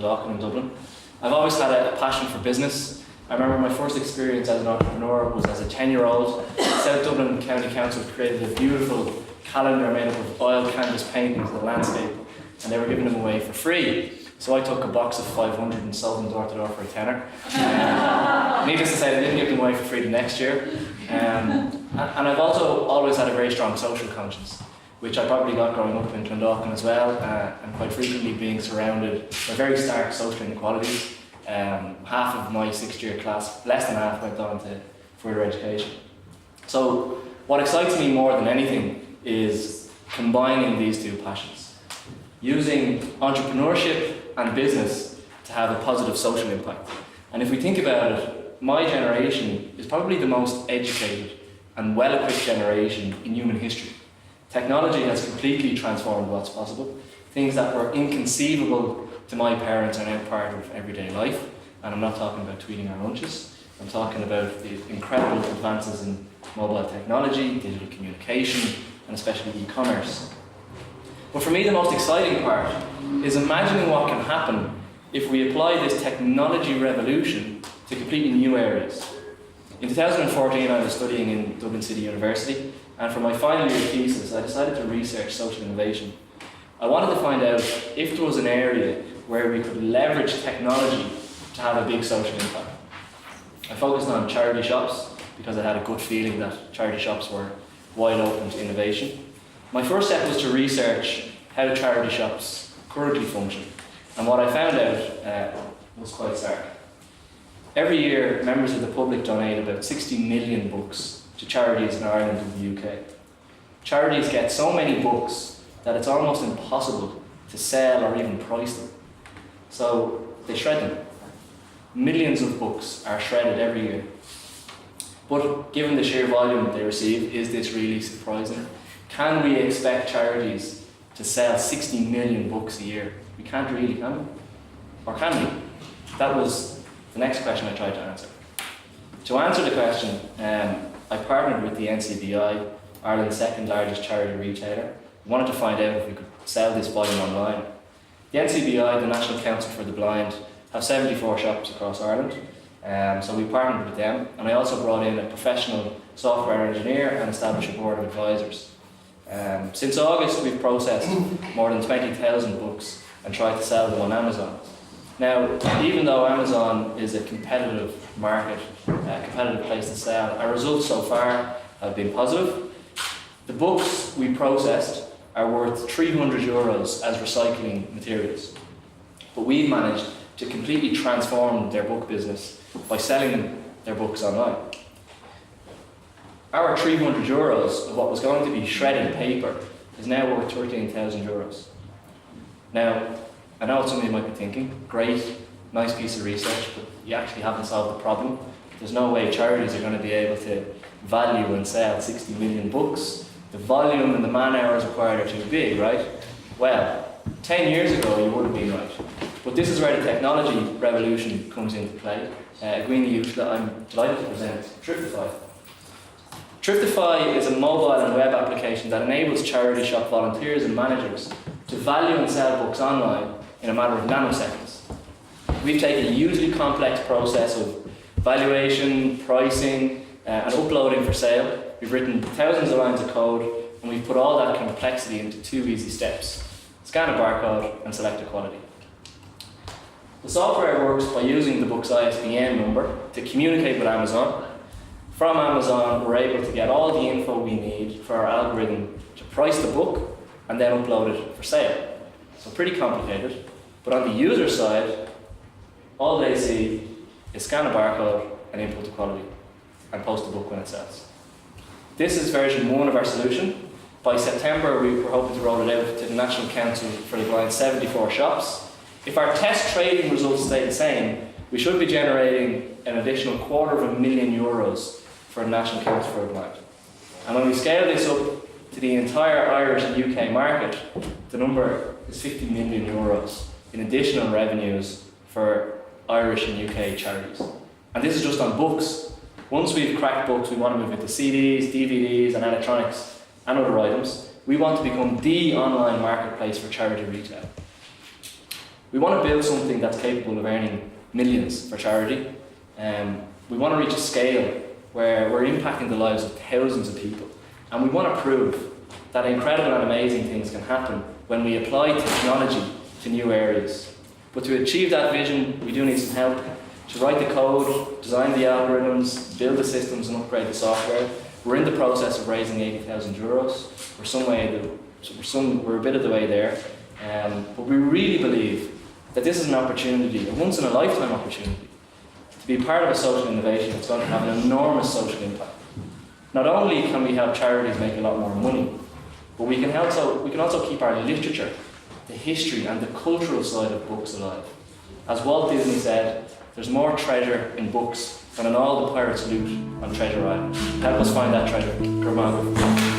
Clondalkin in Dublin. I've always had a passion for business. I remember my first experience as an entrepreneur was as a 10-year-old. South Dublin County Council created a beautiful calendar made up of oil canvas paintings of the landscape, and they were giving them away for free. So I took a box of 500 and sold them door to door for a tenner. Needless to say, they didn't give them away for free the next year. And I've also always had a very strong social conscience, which I probably got growing up in Clondalkin as well, and quite frequently being surrounded by very stark social inequalities. Half of my sixth year class, less than half, went on to further education. So what excites me more than anything is combining these two passions, using entrepreneurship and business to have a positive social impact. And if we think about it, my generation is probably the most educated and well-equipped generation in human history. Technology has completely transformed what's possible. Things that were inconceivable to my parents are now part of everyday life. And I'm not talking about tweeting our lunches. I'm talking about the incredible advances in mobile technology, digital communication, and especially e-commerce. But for me, the most exciting part is imagining what can happen if we apply this technology revolution to completely new areas. In 2014, I was studying in Dublin City University, and for my final year thesis, I decided to research social innovation. I wanted to find out if there was an area where we could leverage technology to have a big social impact. I focused on charity shops because I had a good feeling that charity shops were wide open to innovation. My first step was to research how charity shops currently function, and what I found out was quite stark. Every year, members of the public donate about 60 million books to charities in Ireland and the UK. Charities get so many books that it's almost impossible to sell or even price them. So they shred them. Millions of books are shredded every year. But given the sheer volume they receive, is this really surprising? Can we expect charities to sell 60 million books a year? We can't really, can we? Or can we? That was the next question I tried to answer. To answer the question, I partnered with the NCBI, Ireland's second largest charity retailer. We wanted to find out if we could sell this volume online. The NCBI, the National Council for the Blind, have 74 shops across Ireland. So we partnered with them, and I also brought in a professional software engineer and established a board of advisors. Since August, we've processed more than 20,000 books and tried to sell them on Amazon. Now, even though Amazon is a competitive market, a competitive place to sell, our results so far have been positive. The books we processed are worth €300 as recycling materials, but we've managed to completely transform their book business by selling their books online. Our €300 of what was going to be shredded paper is now worth €13,000. Now, I know what some of you might be thinking, great, nice piece of research, but you actually haven't solved the problem. There's no way charities are going to be able to value and sell 60 million books. The volume and the man hours required are too big, right? Well, 10 years ago you would have been right. But this is where the technology revolution comes into play. I'm delighted to present Thriftify. Thriftify is a mobile and web application that enables charity shop volunteers and managers to value and sell books online in a matter of nanoseconds. We've taken a hugely complex process of valuation, pricing, and uploading for sale. We've written thousands of lines of code, and we've put all that complexity into 2 easy steps: scan a barcode and select a quality. The software works by using the book's ISBN number to communicate with Amazon. From Amazon, we're able to get all the info we need for our algorithm to price the book and then upload it for sale. So pretty complicated, but on the user side, all they see is scan a barcode and input the quality and post the book when it sells. This is version 1 of our solution. By September, we're hoping to roll it out to the National Council for the Blind 74 shops. If our test trading results stay the same, we should be generating an additional €250,000 for the National Council for the Blind. And when we scale this up to the entire Irish and UK market, the number is €50 million in additional revenues for Irish and UK charities. And this is just on books. Once we've cracked books, we want to move into CDs, DVDs, and electronics and other items. We want to become the online marketplace for charity retail. We want to build something that's capable of earning millions for charity. We want to reach a scale where we're impacting the lives of thousands of people. And we want to prove that incredible and amazing things can happen when we apply technology to new areas. But to achieve that vision, we do need some help to write the code, design the algorithms, build the systems and upgrade the software. We're in the process of raising €80,000. We're a bit of the way there. But we really believe that this is an opportunity, a once-in-a-lifetime opportunity, to be part of a social innovation that's going to have an enormous social impact. Not only can we help charities make a lot more money, but we can also keep our literature, the history and the cultural side of books alive. As Walt Disney said, there's more treasure in books than in all the pirates' loot on Treasure Island. Help us find that treasure. Rónán.